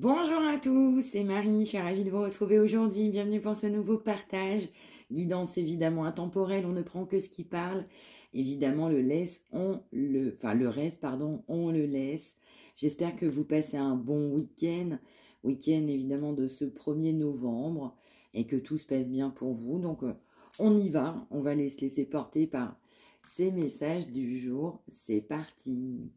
Bonjour à tous, c'est Marie, je suis ravie de vous retrouver aujourd'hui. Bienvenue pour ce nouveau partage. Guidance évidemment intemporelle, on ne prend que ce qui parle. Évidemment, le reste, pardon, on le laisse. J'espère que vous passez un bon week-end évidemment de ce 1er novembre et que tout se passe bien pour vous. Donc, on y va, on va se laisser porter par ces messages du jour. C'est parti.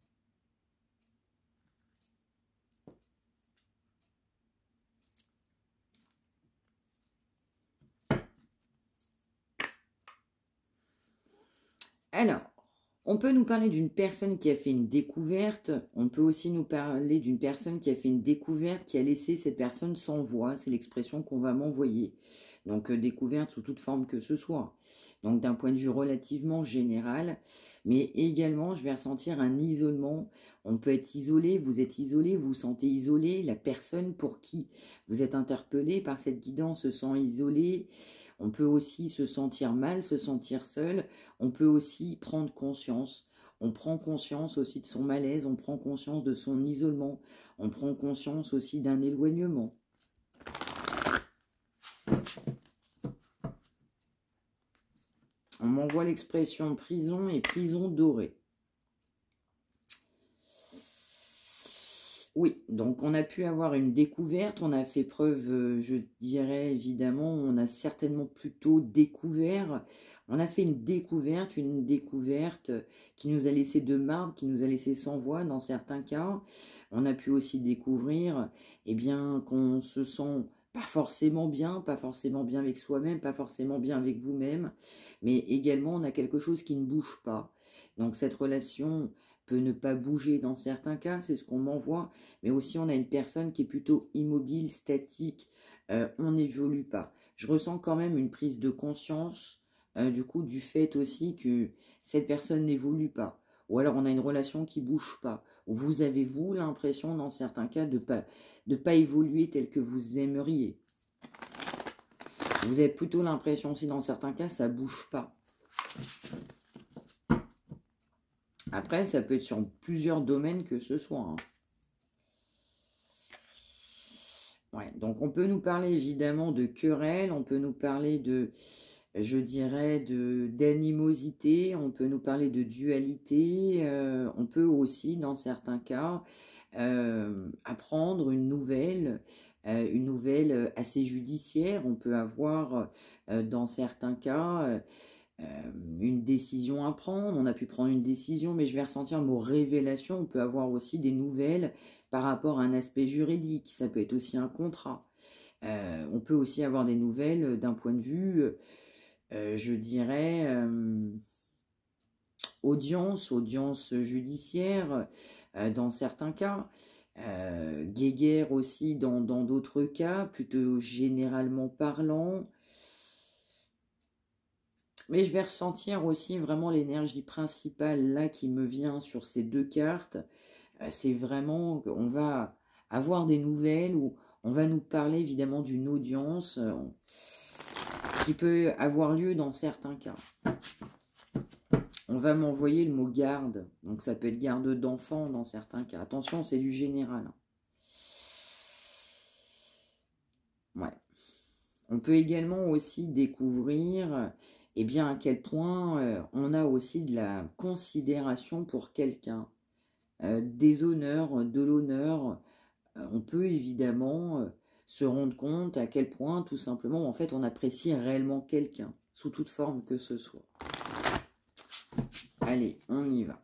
Alors, on peut nous parler d'une personne qui a fait une découverte. On peut aussi nous parler d'une personne qui a fait une découverte, qui a laissé cette personne sans voix. C'est l'expression qu'on va m'envoyer. Donc, découverte sous toute forme que ce soit. Donc, d'un point de vue relativement général. Mais également, je vais ressentir un isolement. On peut être isolé, vous êtes isolé, vous vous sentez isolé. La personne pour qui vous êtes interpellé par cette guidance se sent isolée. On peut aussi se sentir mal, se sentir seul. On peut aussi prendre conscience. On prend conscience aussi de son malaise. On prend conscience de son isolement. On prend conscience aussi d'un éloignement. On m'envoie l'expression prison et prison dorée. Oui, donc on a pu avoir une découverte, on a fait preuve, je dirais évidemment, on a certainement plutôt découvert, on a fait une découverte qui nous a laissé de marbre, qui nous a laissé sans voix dans certains cas. On a pu aussi découvrir, eh bien, qu'on se sent pas forcément bien avec soi-même, pas forcément bien avec vous-même, mais également on a quelque chose qui ne bouge pas. Donc cette relation peut ne pas bouger dans certains cas, c'est ce qu'on m'envoie, mais aussi on a une personne qui est plutôt immobile, statique, on n'évolue pas. Je ressens quand même une prise de conscience du coup du fait aussi que cette personne n'évolue pas. Ou alors on a une relation qui bouge pas. Ou vous avez vous l'impression dans certains cas de pas évoluer tel que vous aimeriez. Vous avez plutôt l'impression aussi dans certains cas ça bouge pas. Après ça peut être sur plusieurs domaines que ce soit. Hein. Ouais, donc on peut nous parler évidemment de querelle, on peut nous parler de, je dirais, d'animosité, on peut nous parler de dualité, on peut aussi, dans certains cas, apprendre une nouvelle assez judiciaire. On peut avoir, dans certains cas, une décision à prendre. On a pu prendre une décision, mais je vais ressentir le mot révélation. On peut avoir aussi des nouvelles par rapport à un aspect juridique. Ça peut être aussi un contrat. On peut aussi avoir des nouvelles d'un point de vue, je dirais, audience judiciaire dans certains cas. Guéguerre aussi dans d'autres cas, plutôt généralement parlant. Mais je vais ressentir aussi vraiment l'énergie principale là qui me vient sur ces deux cartes. C'est vraiment qu'on va avoir des nouvelles ou on va nous parler évidemment d'une audience qui peut avoir lieu dans certains cas. On va m'envoyer le mot garde, donc ça peut être garde d'enfant dans certains cas. Attention, c'est du général. Ouais. On peut également aussi découvrir eh bien, à quel point on a aussi de la considération pour quelqu'un, des honneurs, de l'honneur. On peut évidemment se rendre compte à quel point, tout simplement, en fait, on apprécie réellement quelqu'un, sous toute forme que ce soit. Allez, on y va.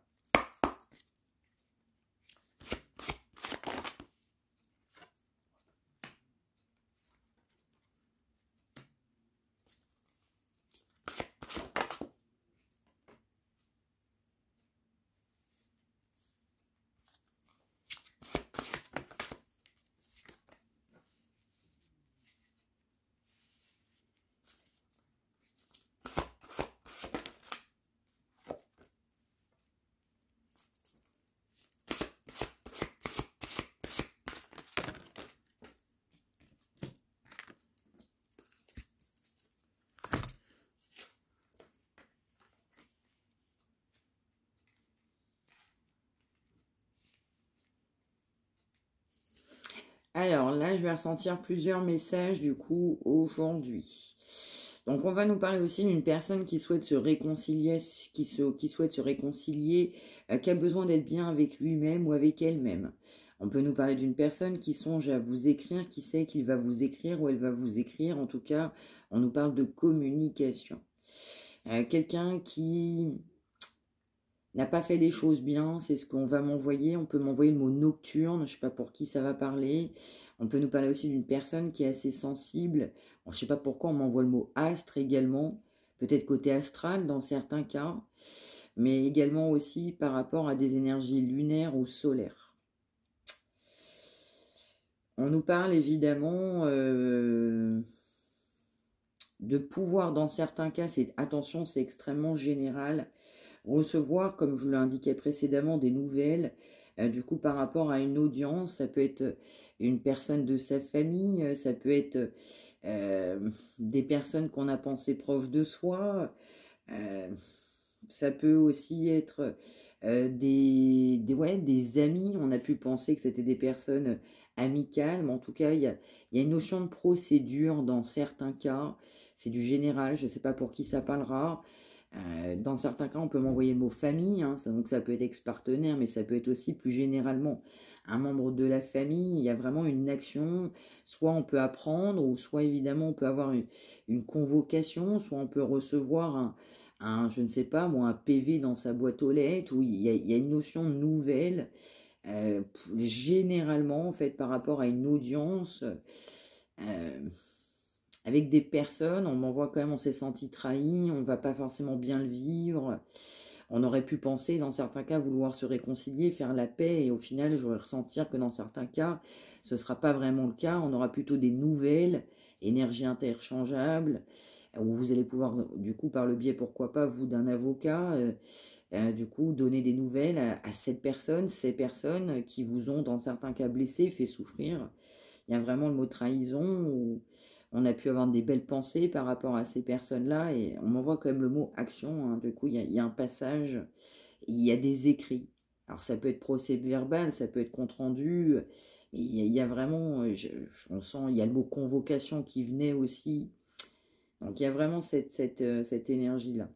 Alors là, je vais ressentir plusieurs messages du coup aujourd'hui. Donc on va nous parler aussi d'une personne qui souhaite se réconcilier, qui souhaite se réconcilier, qui a besoin d'être bien avec lui-même ou avec elle-même. On peut nous parler d'une personne qui songe à vous écrire, qui sait qu'il va vous écrire ou elle va vous écrire. En tout cas, on nous parle de communication. Quelqu'un qui n'a pas fait des choses bien, c'est ce qu'on va m'envoyer. On peut m'envoyer le mot nocturne, je ne sais pas pour qui ça va parler. On peut nous parler aussi d'une personne qui est assez sensible. Bon, je ne sais pas pourquoi on m'envoie le mot astre également, peut-être côté astral dans certains cas, mais également aussi par rapport à des énergies lunaires ou solaires. On nous parle évidemment de pouvoir dans certains cas, attention, c'est extrêmement général, recevoir, comme je l'indiquais précédemment, des nouvelles, du coup par rapport à une audience, ça peut être une personne de sa famille, ça peut être des personnes qu'on a pensées proches de soi, ça peut aussi être des amis, on a pu penser que c'était des personnes amicales, mais en tout cas, il y a une notion de procédure dans certains cas, c'est du général, je ne sais pas pour qui ça parlera. Dans certains cas, on peut m'envoyer le mot famille, hein, donc ça peut être ex-partenaire, mais ça peut être aussi plus généralement un membre de la famille. Il y a vraiment une action, soit on peut apprendre, ou soit évidemment on peut avoir une convocation, soit on peut recevoir je ne sais pas moi, un PV dans sa boîte aux lettres, où il y a une notion nouvelle, généralement en fait par rapport à une audience. Euh, Avec des personnes, on m'envoie quand même, on s'est senti trahi, on ne va pas forcément bien le vivre. On aurait pu penser, dans certains cas, vouloir se réconcilier, faire la paix, et au final, je vais ressentir que dans certains cas, ce ne sera pas vraiment le cas. On aura plutôt des nouvelles, énergies interchangeables, où vous allez pouvoir, du coup, par le biais, pourquoi pas, vous, d'un avocat, du coup, donner des nouvelles à cette personne, ces personnes qui vous ont, dans certains cas, blessé, fait souffrir. Il y a vraiment le mot trahison, où on a pu avoir des belles pensées par rapport à ces personnes-là, et on m'envoie quand même le mot action, hein. Du coup, il y a un passage, il y a des écrits. Alors ça peut être procès-verbal, ça peut être compte-rendu, mais il y a vraiment, on sent, il y a le mot convocation qui venait aussi. Donc il y a vraiment cette énergie-là.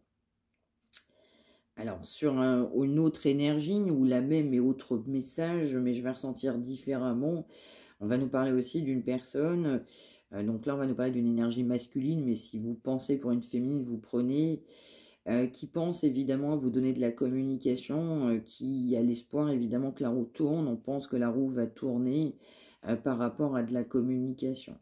Alors sur une autre énergie, ou la même et autre message, mais je vais ressentir différemment, on va nous parler aussi d'une personne, donc là on va nous parler d'une énergie masculine, mais si vous pensez pour une féminine, vous prenez, qui pense évidemment à vous donner de la communication, qui a l'espoir évidemment que la roue tourne, on pense que la roue va tourner par rapport à de la communication.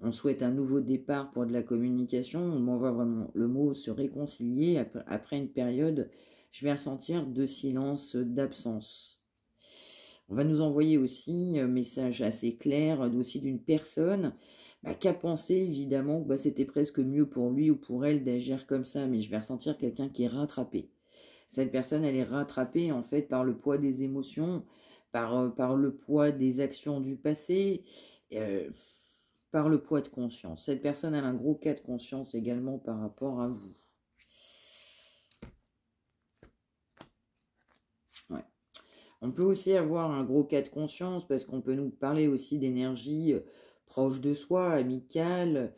On souhaite un nouveau départ pour de la communication, on m'envoie vraiment le mot se réconcilier après une période, je vais ressentir de silence, d'absence. On va nous envoyer aussi un message assez clair aussi d'une personne qui a pensé évidemment que c'était presque mieux pour lui ou pour elle d'agir comme ça, mais je vais ressentir quelqu'un qui est rattrapé. Cette personne, elle est rattrapée en fait par le poids des émotions, par le poids des actions du passé, par le poids de conscience. Cette personne a un gros cas de conscience également par rapport à vous. Ouais. On peut aussi avoir un gros cas de conscience parce qu'on peut nous parler aussi d'énergie proche de soi, amicale,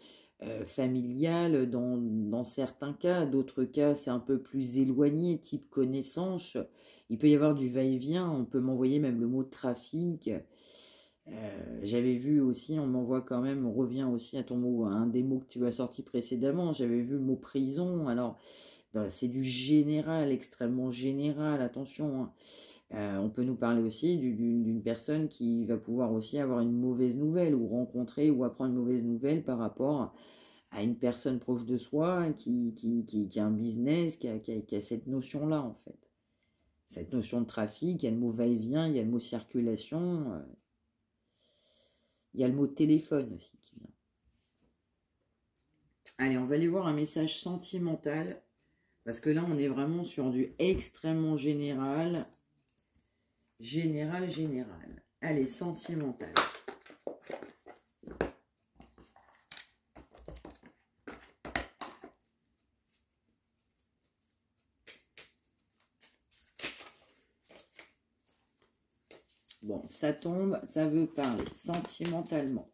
familiale dans certains cas. D'autres cas, c'est un peu plus éloigné, type connaissance. Il peut y avoir du va-et-vient. On peut m'envoyer même le mot trafic. J'avais vu aussi, on m'envoie quand même, on revient aussi à ton mot, à un des mots que tu as sorti précédemment. J'avais vu le mot prison. Alors, c'est du général, extrêmement général. Attention, hein. On peut nous parler aussi d'une personne qui va pouvoir aussi avoir une mauvaise nouvelle ou rencontrer ou apprendre une mauvaise nouvelle par rapport à une personne proche de soi qui a un business, qui a cette notion-là en fait. Cette notion de trafic, il y a le mot va-et-vient, il y a le mot circulation, il y a le mot téléphone aussi qui vient. Allez, on va aller voir un message sentimental parce que là on est vraiment sur du extrêmement général. Général. Allez, sentimental. Bon, ça tombe, ça veut parler sentimentalement.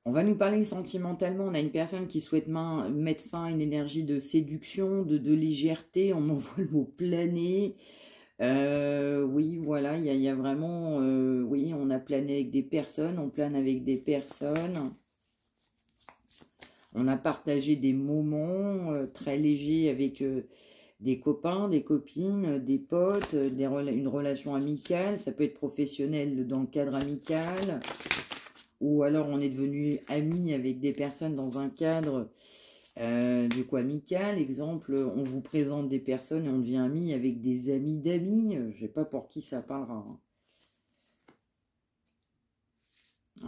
On va nous parler sentimentalement. On a une personne qui souhaite mettre fin à une énergie de séduction, de légèreté. On m'envoie le mot planer. Oui, voilà, il y a vraiment... oui, on a plané avec des personnes, on plane avec des personnes. On a partagé des moments très légers avec des copains, des copines, des potes, une relation amicale. Ça peut être professionnel dans le cadre amical. Ou alors on est devenu amis avec des personnes dans un cadre du coup amical. Exemple, on vous présente des personnes et on devient amis avec des amis d'amis. Je ne sais pas pour qui ça parlera. Hein.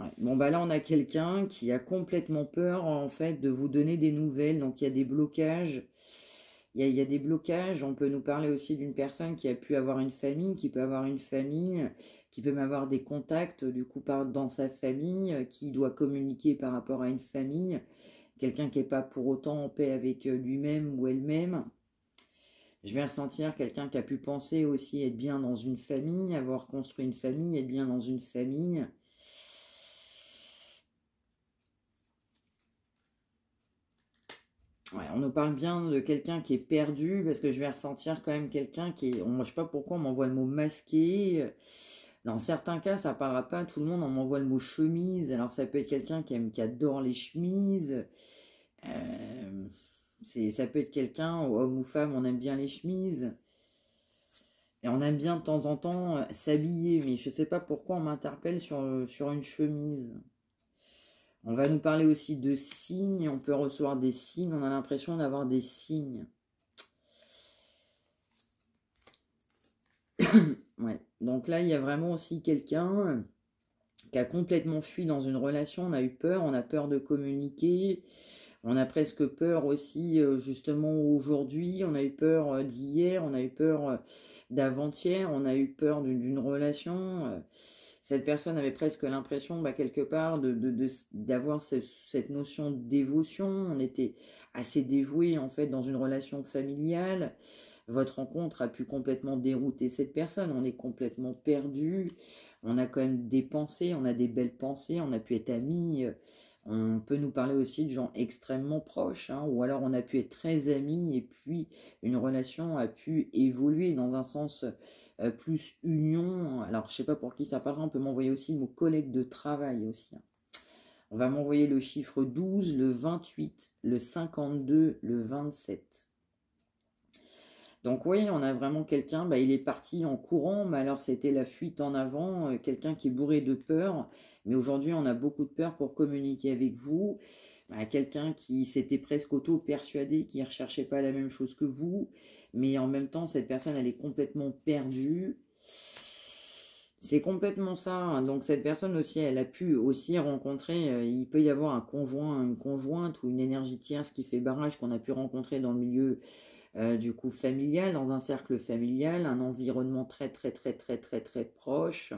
Ouais. Bon, bah là, on a quelqu'un qui a complètement peur, en fait, de vous donner des nouvelles. Donc, il y a des blocages. Il y a des blocages. On peut nous parler aussi d'une personne qui a pu avoir une famille, qui peut avoir une famille, qui peut même avoir des contacts, du coup, dans sa famille, qui doit communiquer par rapport à une famille. Quelqu'un qui n'est pas pour autant en paix avec lui-même ou elle-même. Je vais ressentir quelqu'un qui a pu penser aussi être bien dans une famille, avoir construit une famille, être bien dans une famille. Ouais, on nous parle bien de quelqu'un qui est perdu, parce que je vais ressentir quand même quelqu'un qui est... Moi, je sais pas pourquoi on m'envoie le mot masqué. Dans certains cas, ça parlera pas à tout le monde, on m'envoie le mot chemise. Alors, ça peut être quelqu'un qui adore les chemises. Ça peut être quelqu'un, homme ou femme, on aime bien les chemises. Et on aime bien de temps en temps s'habiller, mais je sais pas pourquoi on m'interpelle sur une chemise. On va nous parler aussi de signes, on peut recevoir des signes, on a l'impression d'avoir des signes. Ouais. Donc là, il y a vraiment aussi quelqu'un qui a complètement fui dans une relation, on a eu peur, on a peur de communiquer, on a presque peur aussi justement aujourd'hui, on a eu peur d'hier, on a eu peur d'avant-hier, on a eu peur d'une relation. Cette personne avait presque l'impression, quelque part, d'avoir cette notion de dévotion. On était assez dévoués, en fait, dans une relation familiale. Votre rencontre a pu complètement dérouter cette personne. On est complètement perdu. On a quand même des pensées, on a des belles pensées. On a pu être amis. On peut nous parler aussi de gens extrêmement proches. Hein, ou alors on a pu être très amis et puis une relation a pu évoluer dans un sens... plus union, alors je sais pas pour qui ça parlera, on peut m'envoyer aussi le mot collègue de travail aussi. Hein. On va m'envoyer le chiffre 12, le 28, le 52, le 27. Donc oui, on a vraiment quelqu'un, il est parti en courant, mais alors c'était la fuite en avant, quelqu'un qui est bourré de peur, mais aujourd'hui on a beaucoup de peur pour communiquer avec vous. Quelqu'un qui s'était presque auto-persuadé, qui ne recherchait pas la même chose que vous, mais en même temps, cette personne, elle est complètement perdue. C'est complètement ça. Hein. Donc, cette personne aussi, elle a pu aussi rencontrer, il peut y avoir un conjoint, une conjointe ou une énergie tierce qui fait barrage qu'on a pu rencontrer dans le milieu, du coup, familial, dans un cercle familial, un environnement très, très, très, très, très, très proche.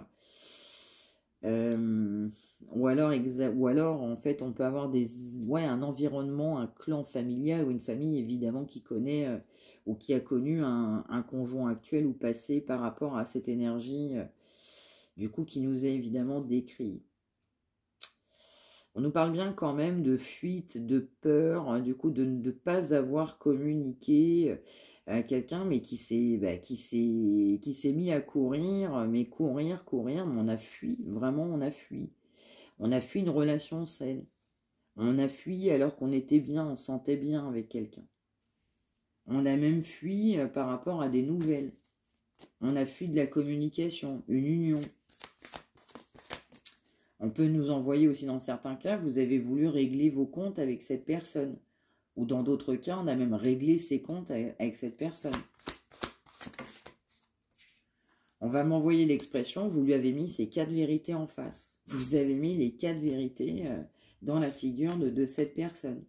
Ou alors, en fait, on peut avoir un environnement, un clan familial ou une famille, évidemment, qui connaît ou qui a connu un conjoint actuel ou passé par rapport à cette énergie, du coup, qui nous est évidemment décrit. On nous parle bien quand même de fuite, de peur, hein, du coup, de ne pas avoir communiqué à quelqu'un, mais qui s'est mis à courir, mais courir, mais on a fui, vraiment on a fui. On a fui une relation saine. On a fui alors qu'on était bien, on se sentait bien avec quelqu'un. On a même fui par rapport à des nouvelles. On a fui de la communication, une union. On peut nous envoyer aussi dans certains cas, vous avez voulu régler vos comptes avec cette personne. Ou dans d'autres cas, on a même réglé ses comptes avec cette personne. On va m'envoyer l'expression, vous lui avez mis ces 4 vérités en face. Vous avez mis les 4 vérités dans la figure de cette personne.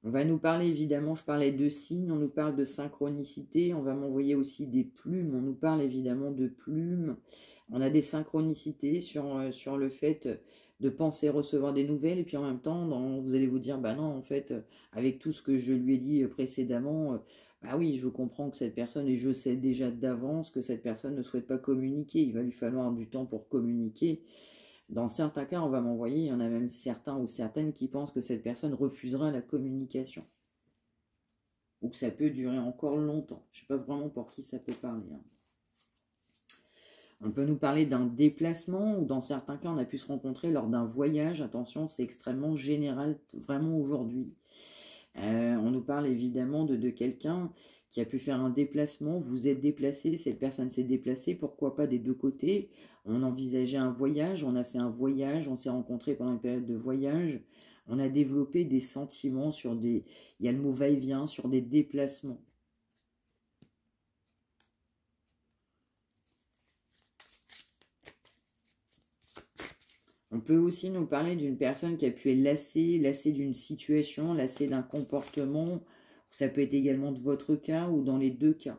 On va nous parler, évidemment, je parlais de signes, on nous parle de synchronicité, on va m'envoyer aussi des plumes, on nous parle évidemment de plumes. On a des synchronicités sur le fait de penser recevoir des nouvelles, et puis en même temps, vous allez vous dire, bah non, en fait, avec tout ce que je lui ai dit précédemment, bah oui, je comprends que cette personne, et je sais déjà d'avance que cette personne ne souhaite pas communiquer, il va lui falloir du temps pour communiquer. Dans certains cas, on va m'envoyer, il y en a même certains ou certaines qui pensent que cette personne refusera la communication. Ou que ça peut durer encore longtemps. Je ne sais pas vraiment pour qui ça peut parler. Hein. On peut nous parler d'un déplacement, ou dans certains cas, on a pu se rencontrer lors d'un voyage. Attention, c'est extrêmement général, vraiment aujourd'hui. On nous parle évidemment de quelqu'un qui a pu faire un déplacement, vous êtes déplacé, cette personne s'est déplacée, pourquoi pas des deux côtés. On envisageait un voyage, on a fait un voyage, on s'est rencontrés pendant une période de voyage, on a développé des sentiments sur des... Il y a le mot va-et-vient, sur des déplacements. On peut aussi nous parler d'une personne qui a pu être lassée d'une situation, lassée d'un comportement. Ça peut être également de votre cas ou dans les deux cas.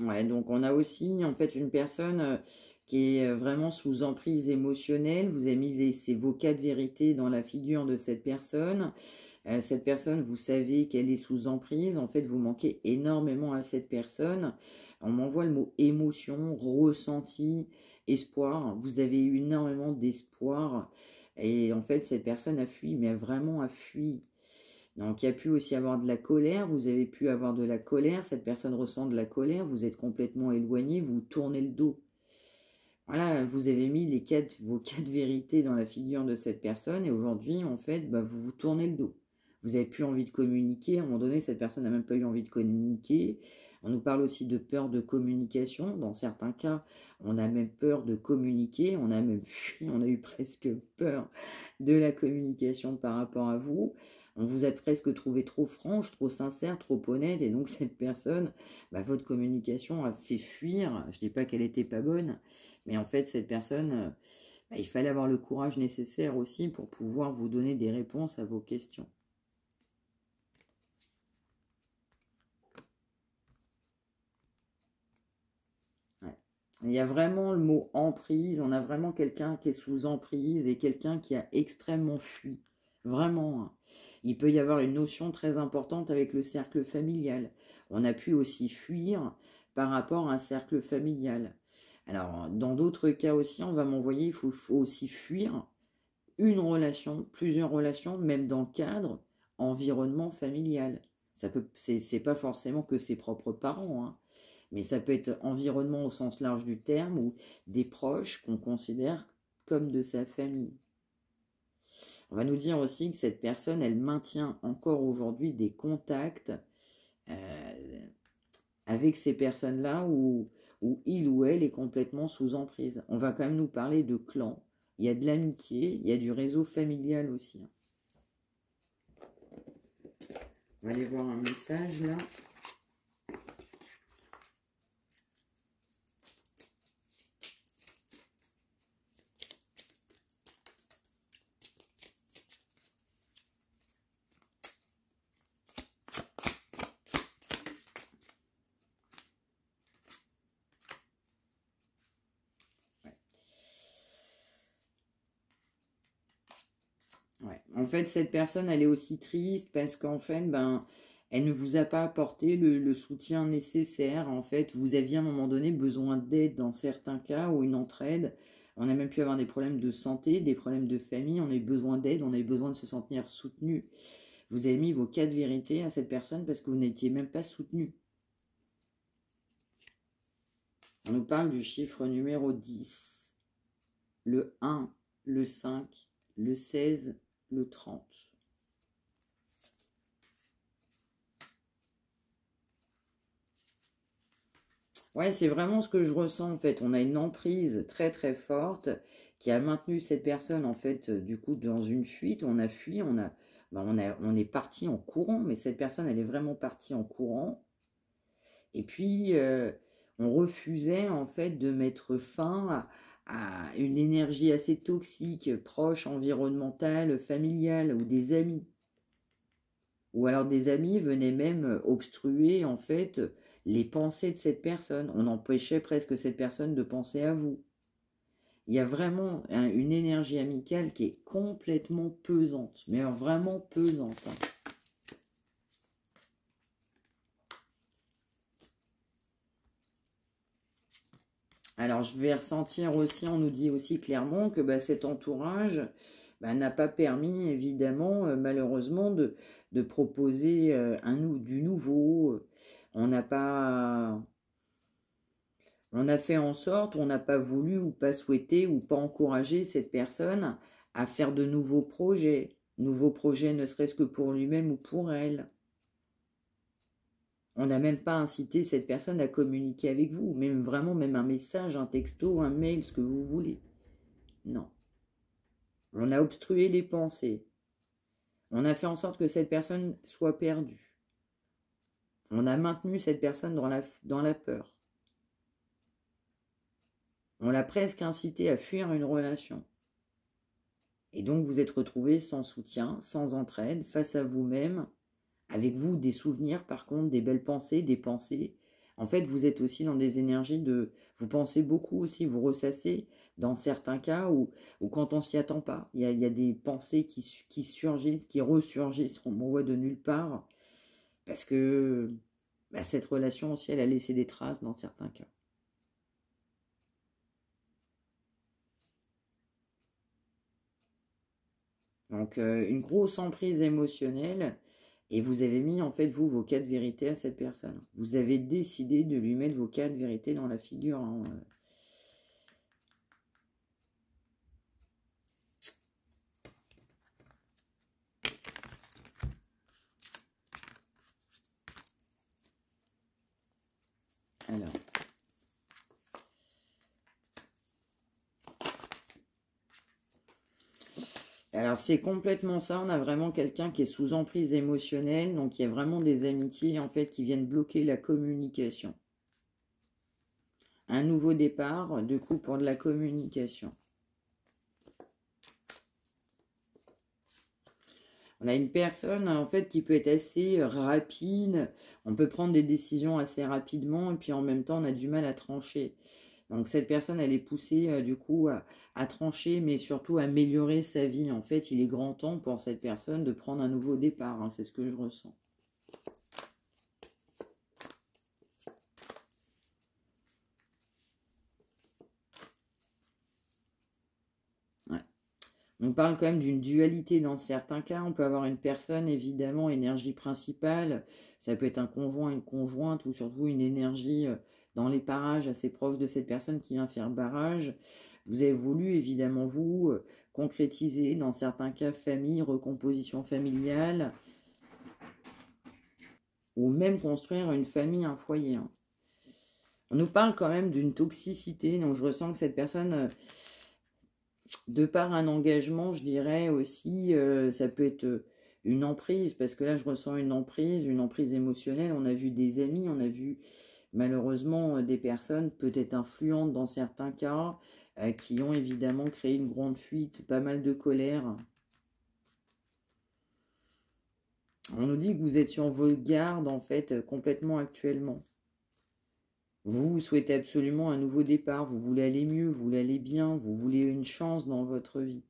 Ouais, donc on a aussi en fait une personne qui est vraiment sous emprise émotionnelle. Vous avez mis vos 4 vérités dans la figure de cette personne. Cette personne, vous savez qu'elle est sous emprise. En fait, vous manquez énormément à cette personne. On m'envoie le mot émotion, ressenti, espoir. Vous avez eu énormément d'espoir. Et en fait, cette personne a fui, mais vraiment a fui. Donc, il y a pu aussi avoir de la colère. Vous avez pu avoir de la colère. Cette personne ressent de la colère. Vous êtes complètement éloigné. Vous tournez le dos. Voilà, vous avez mis vos 4 vérités dans la figure de cette personne. Et aujourd'hui, en fait, bah, vous vous tournez le dos. Vous n'avez plus envie de communiquer. À un moment donné, cette personne n'a même pas eu envie de communiquer. On nous parle aussi de peur de communication. Dans certains cas, on a même peur de communiquer. On a même fui. On a eu presque peur de la communication par rapport à vous. On vous a presque trouvé trop franche, trop sincère, trop honnête. Et donc, cette personne, bah, votre communication a fait fuir. Je ne dis pas qu'elle n'était pas bonne. Mais en fait, cette personne, bah, il fallait avoir le courage nécessaire aussi pour pouvoir vous donner des réponses à vos questions. Ouais. Il y a vraiment le mot emprise. On a vraiment quelqu'un qui est sous emprise et quelqu'un qui a extrêmement fui. Vraiment. Hein. Il peut y avoir une notion très importante avec le cercle familial. On a pu aussi fuir par rapport à un cercle familial. Alors, dans d'autres cas aussi, on va m'envoyer, il faut aussi fuir une relation, plusieurs relations, même dans le cadre environnement familial. Ça peut, c'est pas forcément que ses propres parents, hein, mais ça peut être environnement au sens large du terme ou des proches qu'on considère comme de sa famille. On va nous dire aussi que cette personne, elle maintient encore aujourd'hui des contacts avec ces personnes-là où il ou elle est complètement sous emprise. On va quand même nous parler de clan. Il y a de l'amitié, il y a du réseau familial aussi. On va aller voir un message là. Ouais. En fait, cette personne, elle est aussi triste parce qu'en fait, ben, elle ne vous a pas apporté le soutien nécessaire. En fait, vous aviez à un moment donné besoin d'aide dans certains cas ou une entraide. On a même pu avoir des problèmes de santé, des problèmes de famille. On a eu besoin d'aide, on a eu besoin de se sentir soutenu. Vous avez mis vos 4 vérités à cette personne parce que vous n'étiez même pas soutenu. On nous parle du chiffre numéro 10, le 1, le 5, le 16, le 30. Ouais, c'est vraiment ce que je ressens en fait. On a une emprise très très forte qui a maintenu cette personne en fait, du coup, dans une fuite. On a fui, on est parti en courant, mais cette personne, elle est vraiment partie en courant. Et puis, on refusait en fait de mettre fin à une énergie assez toxique, proche, environnementale, familiale, ou des amis. Ou alors des amis venaient même obstruer en fait les pensées de cette personne. On empêchait presque cette personne de penser à vous. Il y a vraiment une énergie amicale qui est complètement pesante, mais alors vraiment pesante, hein. Alors je vais ressentir aussi, on nous dit aussi clairement que bah, cet entourage bah, n'a pas permis évidemment malheureusement de proposer du nouveau. On n'a pas, on a fait en sorte, on n'a pas voulu ou pas souhaité ou pas encouragé cette personne à faire de nouveaux projets ne serait-ce que pour lui-même ou pour elle. On n'a même pas incité cette personne à communiquer avec vous, même vraiment même un message, un texto, un mail, ce que vous voulez. Non. On a obstrué les pensées. On a fait en sorte que cette personne soit perdue. On a maintenu cette personne dans la peur. On l'a presque incité à fuir une relation. Et donc vous êtes retrouvé sans soutien, sans entraide, face à vous-même, avec vous des souvenirs par contre, des belles pensées, des pensées. En fait, vous êtes aussi dans des énergies de... Vous pensez beaucoup aussi, vous ressassez dans certains cas où quand on s'y attend pas. Il y a des pensées qui surgissent, qui ressurgissent, on voit de nulle part, parce que bah, cette relation aussi, elle a laissé des traces dans certains cas. Donc, une grosse emprise émotionnelle, et vous avez mis, en fait, vous, vos quatre vérités à cette personne. Vous avez décidé de lui mettre vos quatre vérités dans la figure, hein. Alors, c'est complètement ça. On a vraiment quelqu'un qui est sous emprise émotionnelle. Donc, il y a vraiment des amitiés, en fait, qui viennent bloquer la communication. Un nouveau départ, du coup, pour de la communication. On a une personne, en fait, qui peut être assez rapide. On peut prendre des décisions assez rapidement. Et puis, en même temps, on a du mal à trancher. Donc cette personne, elle est poussée du coup à trancher, mais surtout à améliorer sa vie. En fait, il est grand temps pour cette personne de prendre un nouveau départ, hein, c'est ce que je ressens. Ouais. On parle quand même d'une dualité dans certains cas. On peut avoir une personne, évidemment, énergie principale. Ça peut être un conjoint, une conjointe, ou surtout une énergie dans les parages assez proche de cette personne qui vient faire barrage. Vous avez voulu, évidemment, vous, concrétiser, dans certains cas, famille, recomposition familiale, ou même construire une famille, un foyer, hein. On nous parle quand même d'une toxicité, donc je ressens que cette personne, de par un engagement, je dirais aussi, ça peut être une emprise, parce que là je ressens une emprise émotionnelle. On a vu des amis, on a vu malheureusement des personnes peut-être influentes dans certains cas, qui ont évidemment créé une grande fuite, pas mal de colère. On nous dit que vous êtes sur vos gardes en fait complètement actuellement. Vous souhaitez absolument un nouveau départ, vous voulez aller mieux, vous voulez aller bien, vous voulez une chance dans votre vie.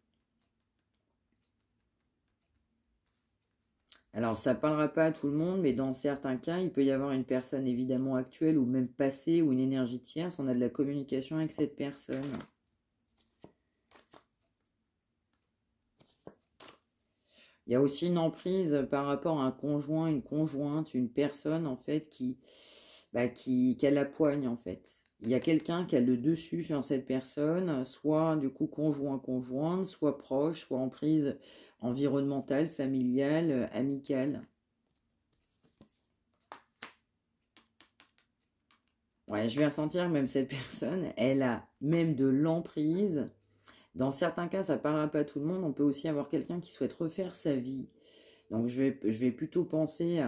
Alors ça ne parlera pas à tout le monde, mais dans certains cas, il peut y avoir une personne évidemment actuelle ou même passée ou une énergie tierce. On a de la communication avec cette personne. Il y a aussi une emprise par rapport à un conjoint, une conjointe, une personne en fait qui a la poigne en fait. Il y a quelqu'un qui a le dessus sur cette personne, soit du coup conjointe, soit proche, soit emprise environnementale, familiale, amicale. Ouais, je vais ressentir que même cette personne, elle a même de l'emprise. Dans certains cas, ça ne parlera pas à tout le monde. On peut aussi avoir quelqu'un qui souhaite refaire sa vie. Donc, je vais plutôt penser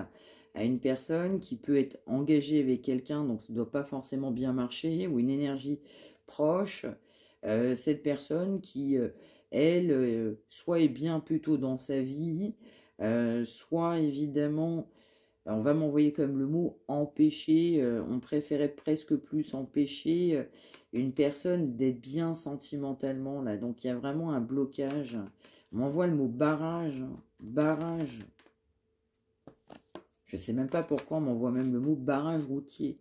à une personne qui peut être engagée avec quelqu'un, donc ça ne doit pas forcément bien marcher, ou une énergie proche. Cette personne qui, elle, soit est bien plutôt dans sa vie, soit évidemment, on va m'envoyer comme le mot empêcher, on préférait presque plus empêcher une personne d'être bien sentimentalement, là. Donc il y a vraiment un blocage. On m'envoie le mot barrage, barrage. Je sais même pas pourquoi on m'envoie même le mot barrage routier.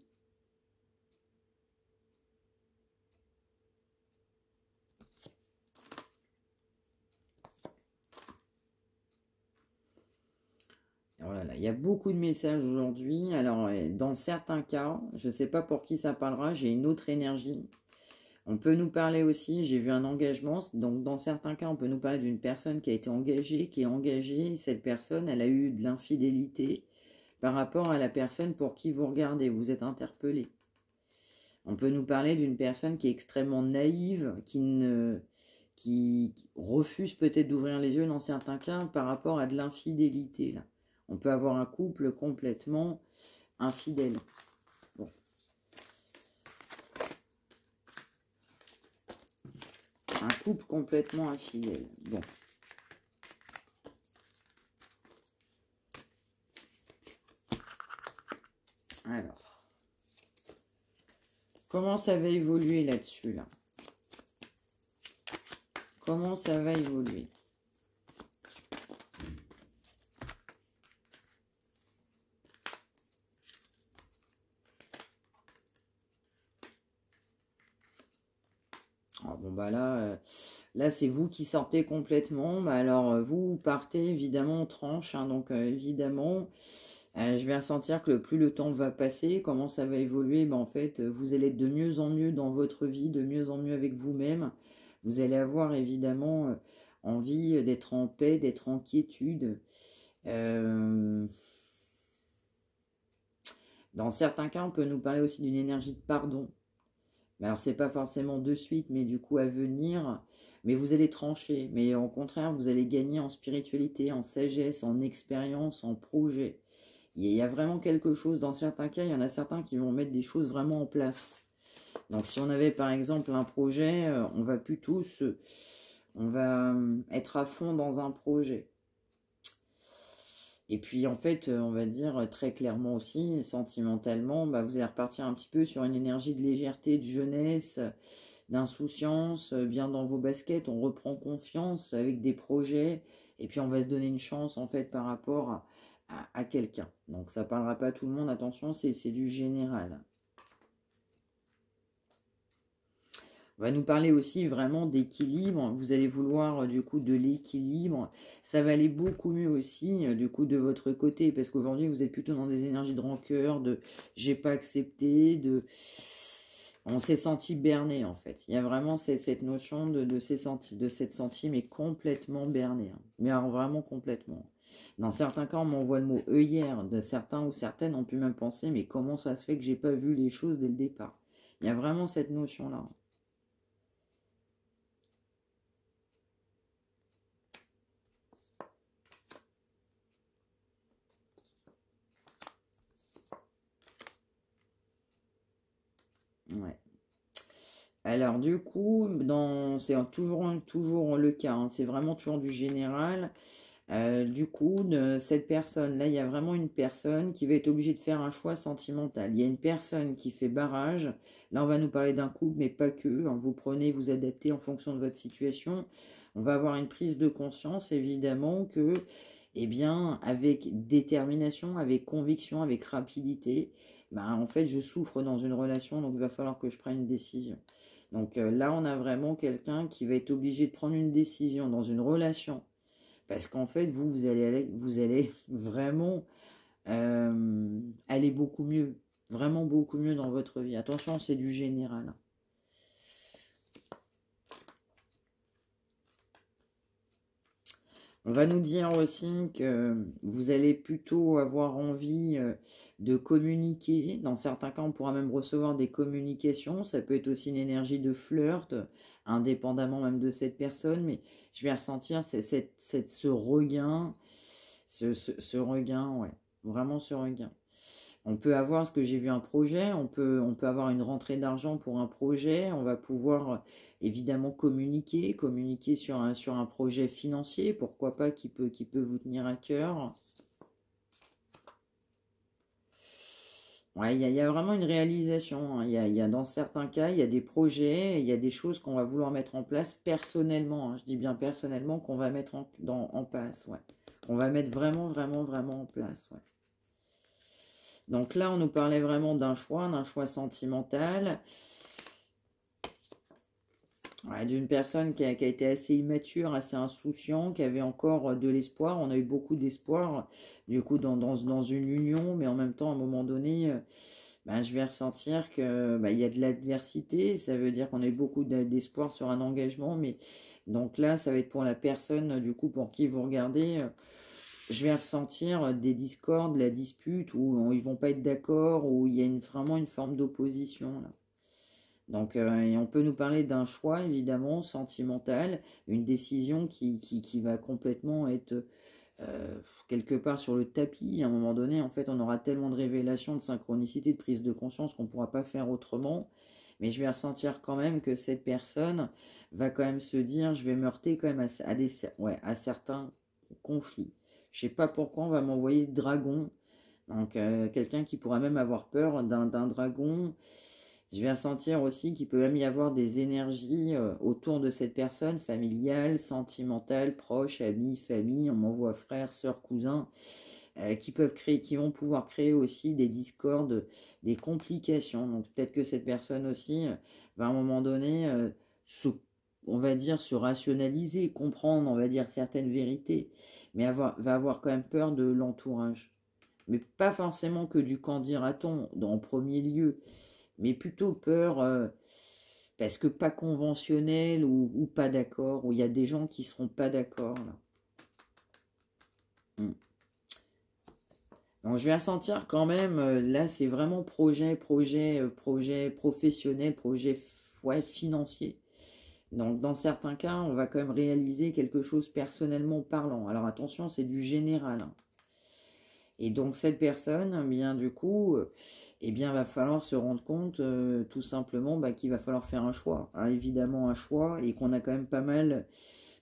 Voilà, il y a beaucoup de messages aujourd'hui. Alors, dans certains cas, je ne sais pas pour qui ça parlera, j'ai une autre énergie. On peut nous parler aussi, j'ai vu un engagement, donc dans certains cas, on peut nous parler d'une personne qui a été engagée, qui est engagée. Cette personne, elle a eu de l'infidélité par rapport à la personne pour qui vous regardez, vous êtes interpellé. On peut nous parler d'une personne qui est extrêmement naïve, qui refuse peut-être d'ouvrir les yeux dans certains cas par rapport à de l'infidélité, là. On peut avoir un couple complètement infidèle. Bon. Un couple complètement infidèle. Bon. Alors. Comment ça va évoluer là-dessus, là? Comment ça va évoluer? Ah, bon, bah là c'est vous qui sortez complètement. Bah alors, vous partez évidemment en tranche. Hein, donc, évidemment, je vais ressentir que plus le temps va passer, comment ça va évoluer. Bah, en fait, vous allez être de mieux en mieux dans votre vie, de mieux en mieux avec vous-même. Vous allez avoir évidemment envie d'être en paix, d'être en quiétude. Dans certains cas, on peut nous parler aussi d'une énergie de pardon. Mais alors, c'est pas forcément de suite, mais du coup à venir. Mais vous allez trancher. Mais au contraire, vous allez gagner en spiritualité, en sagesse, en expérience, en projet. Il y a vraiment quelque chose. Dans certains cas, il y en a certains qui vont mettre des choses vraiment en place. Donc, si on avait par exemple un projet, on va plutôt on va être à fond dans un projet. Et puis en fait, on va dire très clairement aussi, sentimentalement, bah, vous allez repartir un petit peu sur une énergie de légèreté, de jeunesse, d'insouciance, bien dans vos baskets, on reprend confiance avec des projets, et puis on va se donner une chance en fait par rapport à quelqu'un. Donc ça parlera pas à tout le monde, attention, c'est du général. On va nous parler aussi vraiment d'équilibre. Vous allez vouloir du coup de l'équilibre. Ça va aller beaucoup mieux aussi du coup de votre côté. Parce qu'aujourd'hui vous êtes plutôt dans des énergies de rancœur, de j'ai pas accepté, de on s'est senti berné en fait. Il y a vraiment cette notion de s'être senti mais complètement berné. Hein. Mais alors vraiment complètement. Dans certains cas on m'envoie le mot œillère. De certains ou certaines ont pu même penser mais comment ça se fait que j'ai pas vu les choses dès le départ. Il y a vraiment cette notion là. Ouais. Alors du coup, c'est toujours le cas, hein, c'est vraiment toujours du général. Du coup, cette personne-là, il y a vraiment une personne qui va être obligée de faire un choix sentimental. Il y a une personne qui fait barrage. Là, on va nous parler d'un couple, mais pas que. Hein, vous prenez, vous adaptez en fonction de votre situation. On va avoir une prise de conscience, évidemment, que, eh bien, avec détermination, avec conviction, avec rapidité, ben, en fait, je souffre dans une relation, donc il va falloir que je prenne une décision. Donc là, on a vraiment quelqu'un qui va être obligé de prendre une décision dans une relation. Parce qu'en fait, vous allez vraiment aller beaucoup mieux. Vraiment beaucoup mieux dans votre vie. Attention, c'est du général. On va nous dire aussi que vous allez plutôt avoir envie de communiquer. Dans certains cas, on pourra même recevoir des communications. Ça peut être aussi une énergie de flirt, indépendamment même de cette personne. Mais je vais ressentir ce regain, ce regain, ouais, vraiment ce regain. On peut avoir, ce que j'ai vu, un projet, on peut avoir une rentrée d'argent pour un projet, on va pouvoir évidemment communiquer sur un projet financier, pourquoi pas, qui peut vous tenir à cœur. Ouais, il y a vraiment une réalisation, hein. Dans certains cas, il y a des projets, il y a des choses qu'on va vouloir mettre en place personnellement, hein. Je dis bien personnellement qu'on va mettre en place, ouais. On va mettre vraiment, vraiment, vraiment en place, ouais. Donc là, on nous parlait vraiment d'un choix sentimental, ouais, d'une personne qui a été assez immature, assez insouciant, qui avait encore de l'espoir. On a eu beaucoup d'espoir, du coup, dans une union, mais en même temps, à un moment donné, je vais ressentir que il y a de l'adversité. Ça veut dire qu'on a eu beaucoup d'espoir sur un engagement, mais donc là, ça va être pour la personne, du coup, pour qui vous regardez. Je vais ressentir des discordes, la dispute, où ils vont pas être d'accord, où il y a vraiment une forme d'opposition, là. Donc, et on peut nous parler d'un choix, évidemment, sentimental, une décision qui va complètement être quelque part sur le tapis. À un moment donné, en fait, on aura tellement de révélations, de synchronicité, de prise de conscience qu'on ne pourra pas faire autrement. Mais je vais ressentir quand même que cette personne va quand même se dire, je vais me heurter quand même à certains conflits. Je ne sais pas pourquoi on va m'envoyer dragon. Donc, quelqu'un qui pourra même avoir peur d'un dragon. Je vais ressentir aussi qu'il peut même y avoir des énergies autour de cette personne, familiale, sentimentale, proche, amis, famille. On m'envoie frères, sœurs, cousins, qui vont pouvoir créer aussi des discordes, des complications. Donc peut-être que cette personne aussi va à un moment donné on va dire, se rationaliser, comprendre, on va dire, certaines vérités, mais va avoir quand même peur de l'entourage. Mais pas forcément que du qu'en dira-t-on en premier lieu, mais plutôt peur parce que pas conventionnel ou pas d'accord, où il y a des gens qui seront pas d'accord là. Donc je vais ressentir quand même, là c'est vraiment projet professionnel, projet ouais, financier. Donc dans certains cas, on va quand même réaliser quelque chose personnellement parlant. Alors attention, c'est du général, hein. Et donc cette personne, eh bien du coup, eh bien va falloir se rendre compte tout simplement qu'il va falloir faire un choix. Alors, évidemment un choix, et qu'on a quand même pas mal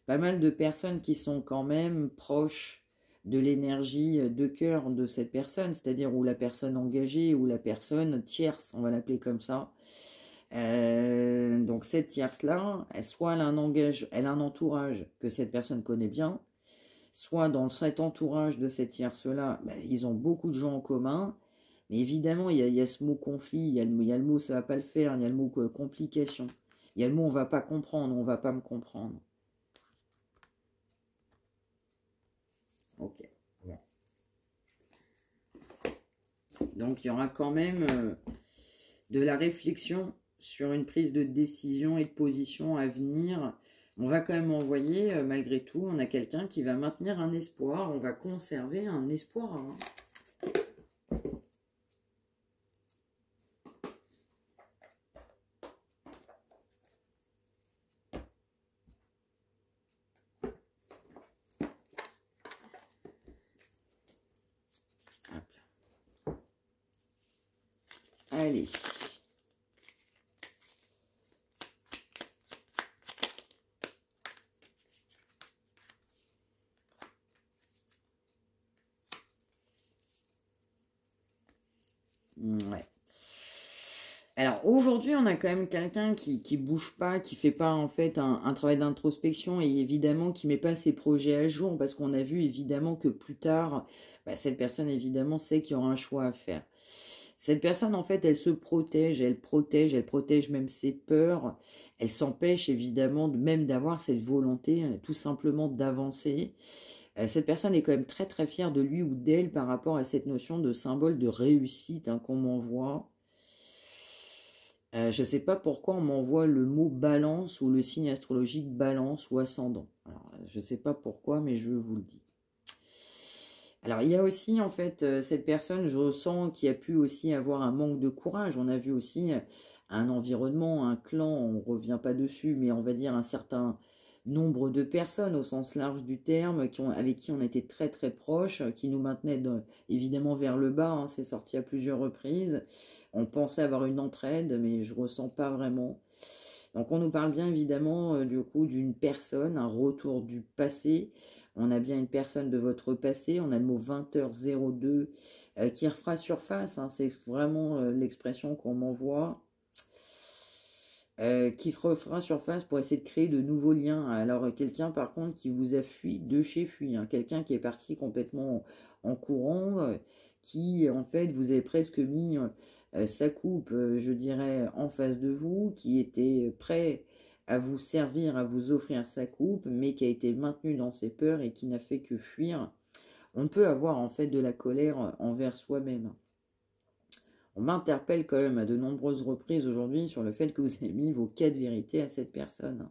de personnes qui sont quand même proches de l'énergie de cœur de cette personne, c'est-à-dire ou la personne engagée ou la personne tierce, on va l'appeler comme ça. Donc cette tierce-là, soit elle a un entourage que cette personne connaît bien, soit dans cet entourage de cette tierce-là, ils ont beaucoup de gens en commun, mais évidemment, il y a ce mot conflit, il y a le mot ça va pas le faire, il y a le mot complication, il y a le mot on va pas comprendre, on va pas me comprendre. Ok. Bon. Donc il y aura quand même de la réflexion sur une prise de décision et de position à venir. On va quand même envoyer, malgré tout, on a quelqu'un qui va maintenir un espoir, on va conserver un espoir, hein. Allez. Ouais. Alors aujourd'hui, on a quand même quelqu'un qui bouge pas, qui fait pas en fait un travail d'introspection et évidemment qui met pas ses projets à jour parce qu'on a vu évidemment que plus tard, cette personne évidemment sait qu'il y aura un choix à faire. Cette personne en fait, elle se protège, elle protège même ses peurs, elle s'empêche évidemment même d'avoir cette volonté tout simplement d'avancer. Cette personne est quand même très très fière de lui ou d'elle par rapport à cette notion de symbole de réussite qu'on m'envoie. Je ne sais pas pourquoi on m'envoie le mot balance ou le signe astrologique balance ou ascendant. Alors, Je ne sais pas pourquoi, mais je vous le dis. Alors, il y a aussi, en fait, cette personne, je ressens qu'il y a pu aussi avoir un manque de courage. On a vu aussi un environnement, un clan, on ne revient pas dessus, mais on va dire un certain nombre de personnes au sens large du terme, avec qui on était très très proches, qui nous maintenaient évidemment vers le bas, hein, c'est sorti à plusieurs reprises. On pensait avoir une entraide, mais je ne ressens pas vraiment. Donc on nous parle bien évidemment du coup d'une personne, un retour du passé. On a bien une personne de votre passé, on a le mot 20h02 qui refera surface, hein, c'est vraiment l'expression qu'on m'envoie, qui refera surface pour essayer de créer de nouveaux liens. Alors quelqu'un par contre qui vous a fui de chez fui, hein, quelqu'un qui est parti complètement en courant, qui en fait vous avez presque mis sa coupe, je dirais, en face de vous, qui était prêt à vous servir, à vous offrir sa coupe, mais qui a été maintenu dans ses peurs et qui n'a fait que fuir. On peut avoir en fait de la colère envers soi-même. On m'interpelle quand même à de nombreuses reprises aujourd'hui sur le fait que vous avez mis vos 4 vérités à cette personne.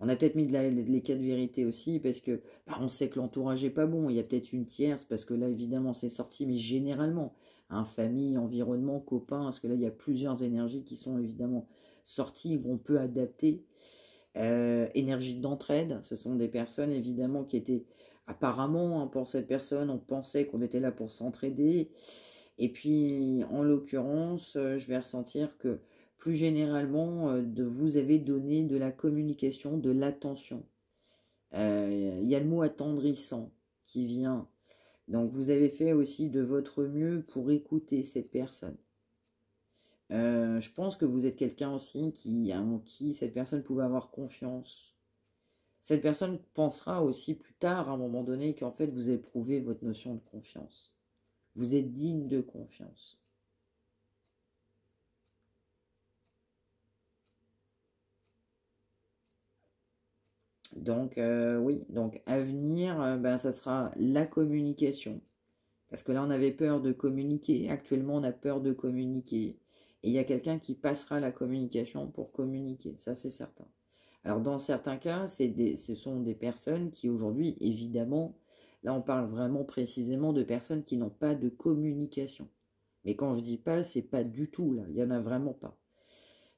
On a peut-être mis les 4 vérités aussi parce que on sait que l'entourage n'est pas bon. Il y a peut-être une tierce parce que là, évidemment, c'est sorti, mais généralement, famille, environnement, copains, parce que là, il y a plusieurs énergies qui sont évidemment sorties, qu'on peut adapter. Énergie d'entraide, ce sont des personnes évidemment qui étaient apparemment, hein, pour cette personne, on pensait qu'on était là pour s'entraider. Et puis, en l'occurrence, je vais ressentir que plus généralement, vous avez donné de la communication, de l'attention. Il y a le mot attendrissant qui vient. Donc, vous avez fait aussi de votre mieux pour écouter cette personne. Je pense que vous êtes quelqu'un aussi en qui cette personne pouvait avoir confiance. Cette personne pensera aussi plus tard, à un moment donné, qu'en fait, vous avez prouvé votre notion de confiance. Vous êtes digne de confiance. Donc, oui, donc à venir, ça sera la communication. Parce que là, on avait peur de communiquer. Actuellement, on a peur de communiquer. Et il y a quelqu'un qui passera la communication pour communiquer. Ça, c'est certain. Alors, dans certains cas, ce sont des personnes qui, aujourd'hui, évidemment, là, on parle vraiment précisément de personnes qui n'ont pas de communication. Mais quand je dis pas, c'est pas du tout, là. Il n'y en a vraiment pas.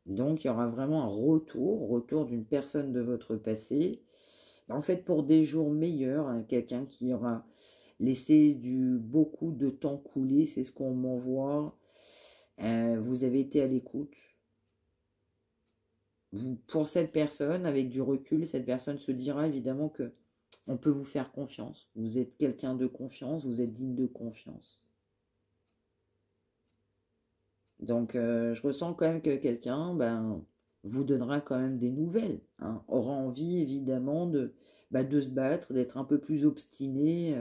Donc, il y aura vraiment un retour d'une personne de votre passé. En fait, pour des jours meilleurs, hein, quelqu'un qui aura laissé beaucoup de temps couler, c'est ce qu'on m'envoie. Vous avez été à l'écoute. Pour cette personne, avec du recul, cette personne se dira évidemment que on peut vous faire confiance. Vous êtes quelqu'un de confiance, vous êtes digne de confiance. Donc, je ressens quand même que quelqu'un vous donnera quand même des nouvelles. Hein, aura envie, évidemment, de se battre, d'être un peu plus obstiné.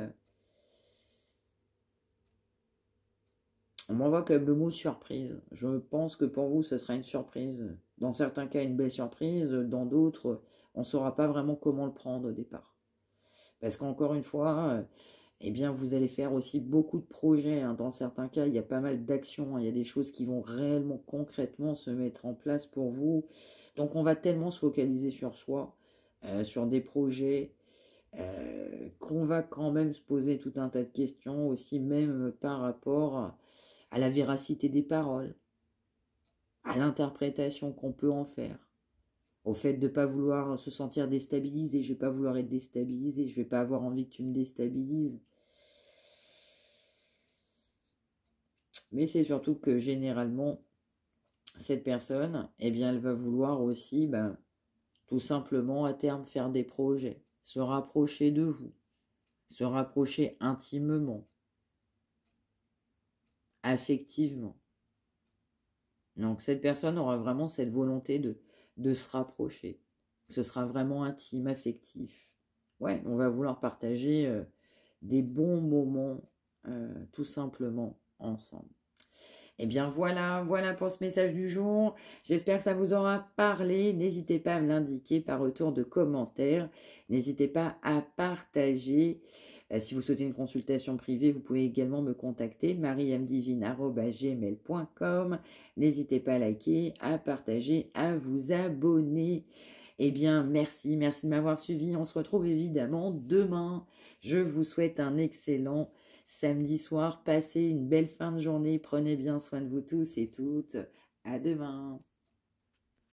On m'envoie quand même le mot surprise. Je pense que pour vous, ce sera une surprise. Dans certains cas, une belle surprise. Dans d'autres, on ne saura pas vraiment comment le prendre au départ. Parce qu'encore une fois, eh bien, vous allez faire aussi beaucoup de projets. Hein. Dans certains cas, il y a pas mal d'actions. Hein. Il y a des choses qui vont réellement, concrètement se mettre en place pour vous. Donc, on va tellement se focaliser sur soi, sur des projets, qu'on va quand même se poser tout un tas de questions aussi, même par rapport à la véracité des paroles, à l'interprétation qu'on peut en faire, au fait de ne pas vouloir se sentir déstabilisé. Je ne vais pas vouloir être déstabilisé, je ne vais pas avoir envie que tu me déstabilises. Mais c'est surtout que généralement, cette personne, eh bien, elle va vouloir aussi, tout simplement, à terme, faire des projets, se rapprocher de vous, se rapprocher intimement, affectivement. Donc, cette personne aura vraiment cette volonté de se rapprocher. Ce sera vraiment intime, affectif. Ouais, on va vouloir partager des bons moments, tout simplement, ensemble. Eh bien voilà pour ce message du jour. J'espère que ça vous aura parlé. N'hésitez pas à me l'indiquer par retour de commentaires. N'hésitez pas à partager. Si vous souhaitez une consultation privée, vous pouvez également me contacter, mariamdivine@gmail.com. N'hésitez pas à liker, à partager, à vous abonner. Eh bien, merci de m'avoir suivi. On se retrouve évidemment demain. Je vous souhaite un excellent samedi soir. Passez une belle fin de journée. Prenez bien soin de vous tous et toutes. À demain.